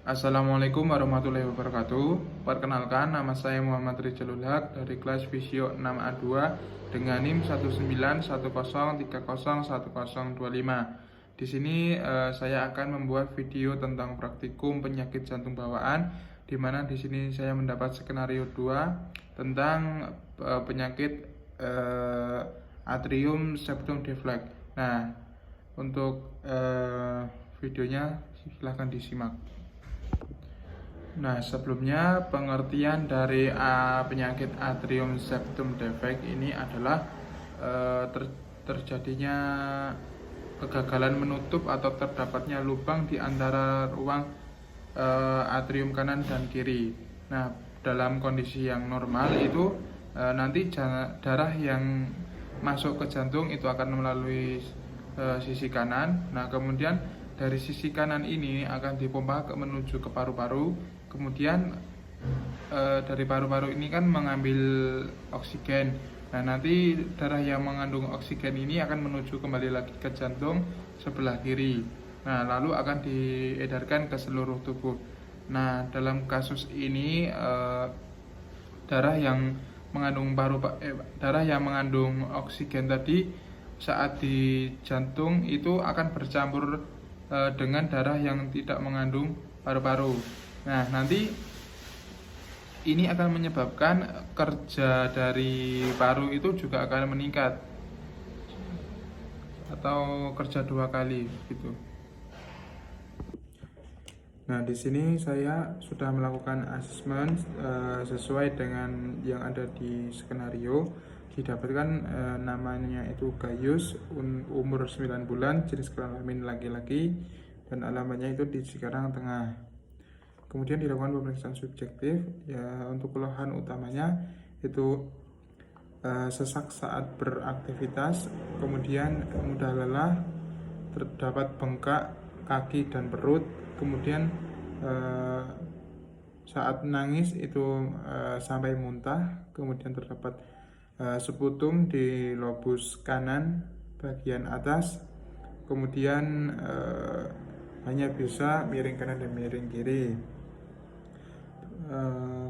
Assalamualaikum warahmatullahi wabarakatuh. Perkenalkan, nama saya Muhammad Rizalul Haq dari kelas Visio 6A2 dengan NIM 19103010125. Di sini saya akan membuat video tentang praktikum penyakit jantung bawaan, di mana di sini saya mendapat skenario 2 tentang penyakit atrium septum defect. Nah, untuk videonya silahkan disimak. Nah, sebelumnya pengertian dari penyakit atrium septum defect ini adalah terjadinya kegagalan menutup atau terdapatnya lubang di antara ruang atrium kanan dan kiri. Nah, dalam kondisi yang normal itu nanti darah yang masuk ke jantung itu akan melalui sisi kanan. Nah, kemudian dari sisi kanan ini akan dipompa menuju ke paru-paru. Kemudian dari paru-paru ini kan mengambil oksigen. Nah, nanti darah yang mengandung oksigen ini akan menuju kembali lagi ke jantung sebelah kiri. Nah, lalu akan diedarkan ke seluruh tubuh. Nah, dalam kasus ini darah yang mengandung oksigen tadi saat di jantung itu akan bercampur dengan darah yang tidak mengandung paru-paru. Nah, nanti ini akan menyebabkan kerja dari paru itu juga akan meningkat atau kerja 2 kali gitu. Nah, di sini saya sudah melakukan asesmen sesuai dengan yang ada di skenario. Didapatkan namanya itu Gayus, umur 9 bulan, jenis kelamin laki-laki, dan alamatnya itu di Cikarang Tengah. Kemudian dilakukan pemeriksaan subjektif. Ya, untuk keluhan utamanya itu sesak saat beraktivitas, kemudian mudah lelah, terdapat bengkak kaki dan perut, kemudian saat menangis itu sampai muntah, kemudian terdapat seputum di lobus kanan bagian atas, kemudian hanya bisa miring kanan dan miring kiri.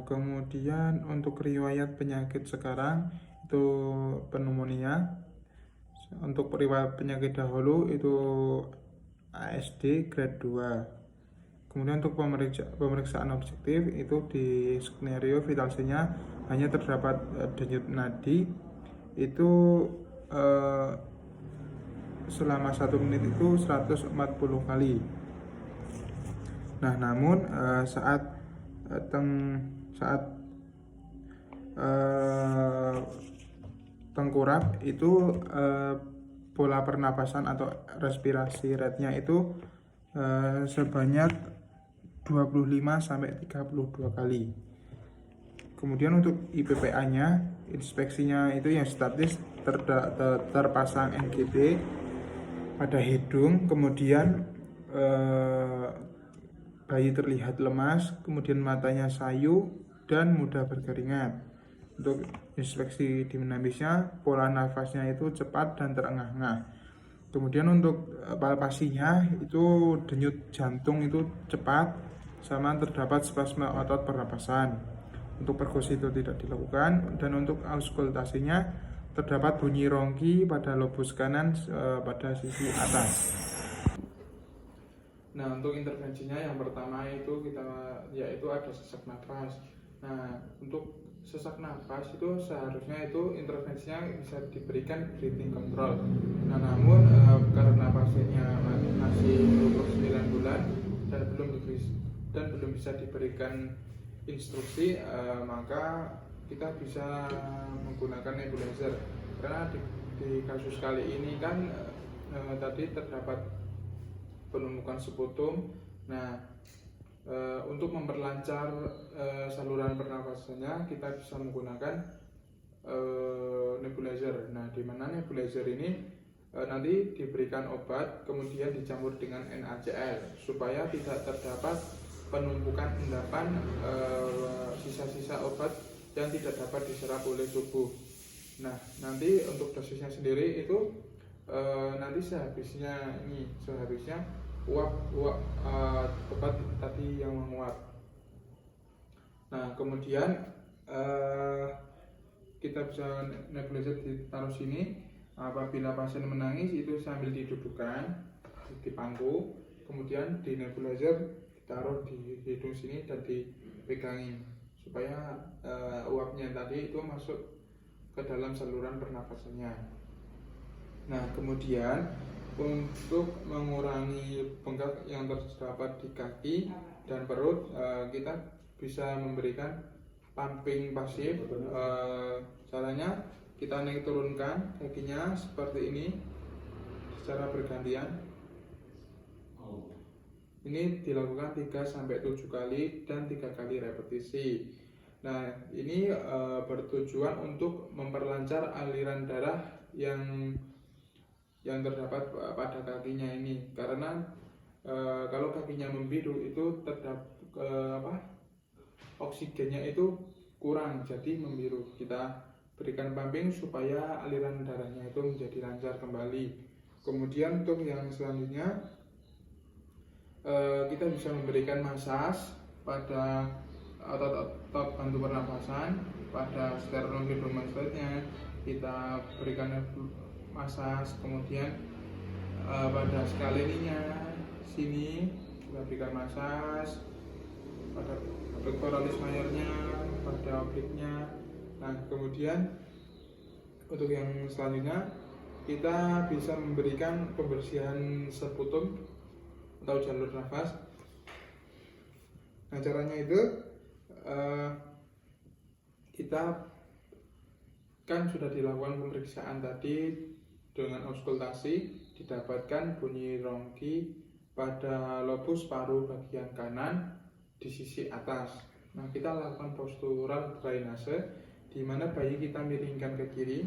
Kemudian untuk riwayat penyakit sekarang itu pneumonia. Untuk riwayat penyakit dahulu itu ASD grade 2. Kemudian untuk pemeriksaan objektif itu di skenario vital sign-nya hanya terdapat denyut nadi itu selama 1 menit itu 140 kali. Nah, namun saat tengkurap itu pola pernapasan atau respirasi rate-nya itu sebanyak 25-32 kali. Kemudian untuk IPPA-nya, inspeksinya itu yang statis terpasang NGT pada hidung, kemudian bayi terlihat lemas, kemudian matanya sayu dan mudah berkeringat. Untuk inspeksi dinamisnya, pola nafasnya itu cepat dan terengah-engah. Kemudian untuk palpasinya itu denyut jantung itu cepat, sama terdapat spasme otot pernapasan. Untuk perkusi itu tidak dilakukan, dan untuk auskultasinya terdapat bunyi rongki pada lobus kanan pada sisi atas. Nah, untuk intervensinya yang pertama itu yaitu ada sesak nafas. Nah, untuk sesak nafas itu seharusnya itu intervensinya bisa diberikan breathing control. Nah, namun karena pasiennya masih umur 9 bulan dan belum bisa diberikan instruksi, maka kita bisa menggunakan nebulizer. Karena di kasus kali ini kan tadi terdapat penumpukan seputum. Nah, untuk memperlancar saluran pernapasannya kita bisa menggunakan nebulizer. Nah, di mana nebulizer ini nanti diberikan obat kemudian dicampur dengan NaCl supaya tidak terdapat penumpukan endapan sisa-sisa obat yang tidak dapat diserap oleh tubuh. Nah, nanti untuk dosisnya sendiri itu nanti sehabisnya uap obat tadi yang Nah, kemudian kita bisa nebulizer ditaruh sini. Apabila pasien menangis itu sambil didudukkan di pangku, kemudian di nebulizer ditaruh di hidung sini dan dipegangin supaya uapnya tadi itu masuk ke dalam saluran pernafasannya. Nah, kemudian untuk mengurangi bengkak yang terdapat di kaki dan perut, kita bisa memberikan pumping pasif. Caranya kita naik turunkan kakinya seperti ini secara bergantian. Ini dilakukan 3-7 kali dan 3 kali repetisi. Nah, ini bertujuan untuk memperlancar aliran darah yang terdapat pada kakinya ini, karena kalau kakinya membiru itu oksigennya itu kurang, jadi membiru. Kita berikan pumping supaya aliran darahnya itu menjadi lancar kembali. Kemudian untuk yang selanjutnya kita bisa memberikan massage pada otot bantu pernapasan, pada sternocleidomastoidnya kita berikan massage. Kemudian pada skaleninya sini kita berikan massage, pada pectoralis mayornya, pada obliknya. Nah, kemudian untuk yang selanjutnya kita bisa memberikan pembersihan seputum atau jalur nafas. Nah, caranya itu kita kan sudah dilakukan pemeriksaan tadi dengan auskultasi, didapatkan bunyi rongki pada lobus paru bagian kanan di sisi atas. Nah, kita lakukan postural drainase di mana bayi kita miringkan ke kiri.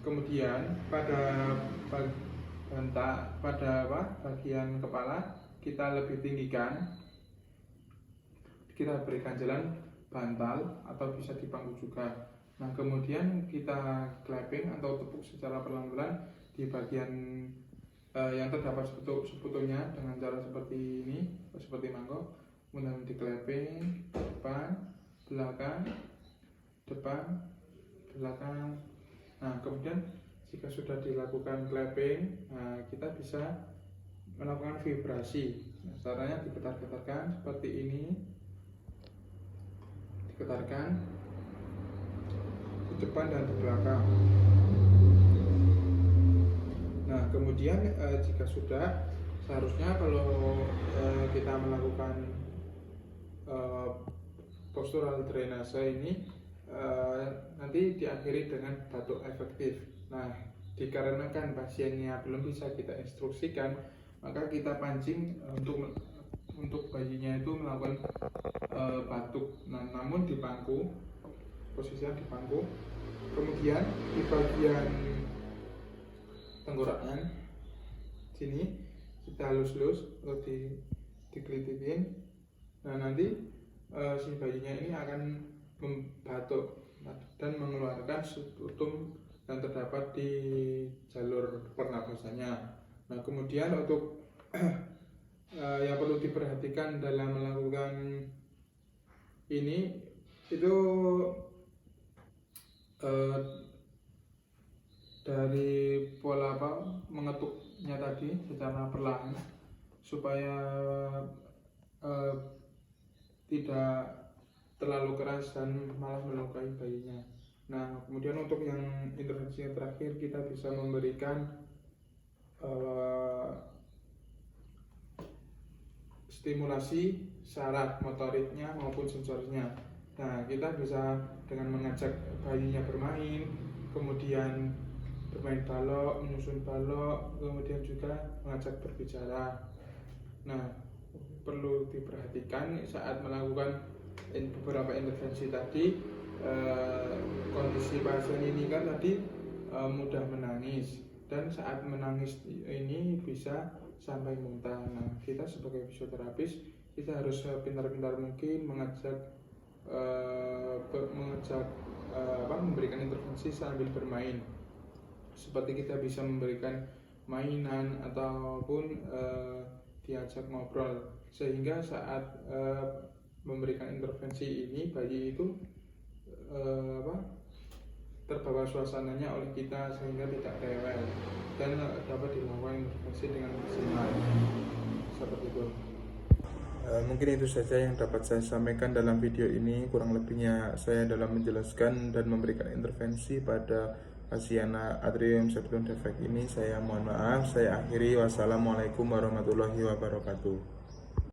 Kemudian pada bagian kepala kita lebih tinggikan, kita berikan jalan bantal atau bisa di pangku juga. Nah, kemudian kita clapping atau tepuk secara pelan-pelan di bagian yang terdapat seputumnya dengan cara seperti ini, seperti mangkok. Kemudian di clapping depan, belakang, depan, belakang. Nah, kemudian jika sudah dilakukan clapping, kita bisa melakukan vibrasi. Nah, caranya digetar-getarkan seperti ini, digetarkan di depan dan di belakang. Nah, kemudian jika sudah, seharusnya kalau kita melakukan postural drainase ini nanti diakhiri dengan batuk efektif. Nah, dikarenakan pasiennya belum bisa kita instruksikan, maka kita pancing untuk bayinya itu melakukan batuk. Nah, namun di pangku, posisinya di pangku. Kemudian di bagian tenggorokan sini kita halus-halus atau dikelitikin. Nah, nanti si bayinya ini akan membatuk dan mengeluarkan sputum yang terdapat di jalur pernapasannya. Nah, kemudian untuk yang perlu diperhatikan dalam melakukan ini itu dari pola mengetuknya tadi secara perlahan supaya tidak terlalu keras dan malah melukai bayinya. Nah, kemudian untuk yang intervensi yang terakhir kita bisa memberikan stimulasi saraf motoriknya maupun sensornya. Nah, kita bisa dengan mengajak bayinya bermain, kemudian bermain balok, menyusun balok, kemudian juga mengajak berbicara. Nah, perlu diperhatikan saat melakukan beberapa intervensi tadi, kondisi pasien ini kan tadi mudah menangis, dan saat menangis ini bisa sampai muntah. Nah, kita sebagai fisioterapis kita harus pintar-pintar mungkin memberikan intervensi sambil bermain, seperti kita bisa memberikan mainan ataupun diajak ngobrol, sehingga saat memberikan intervensi ini, bayi itu terbawa suasananya oleh kita sehingga tidak rewel dan dapat dilakukan intervensi dengan maksimal seperti itu. Mungkin itu saja yang dapat saya sampaikan dalam video ini. Kurang lebihnya saya dalam menjelaskan dan memberikan intervensi pada pasien atrium septum defect ini saya mohon maaf. Saya akhiri. Wassalamualaikum warahmatullahi wabarakatuh.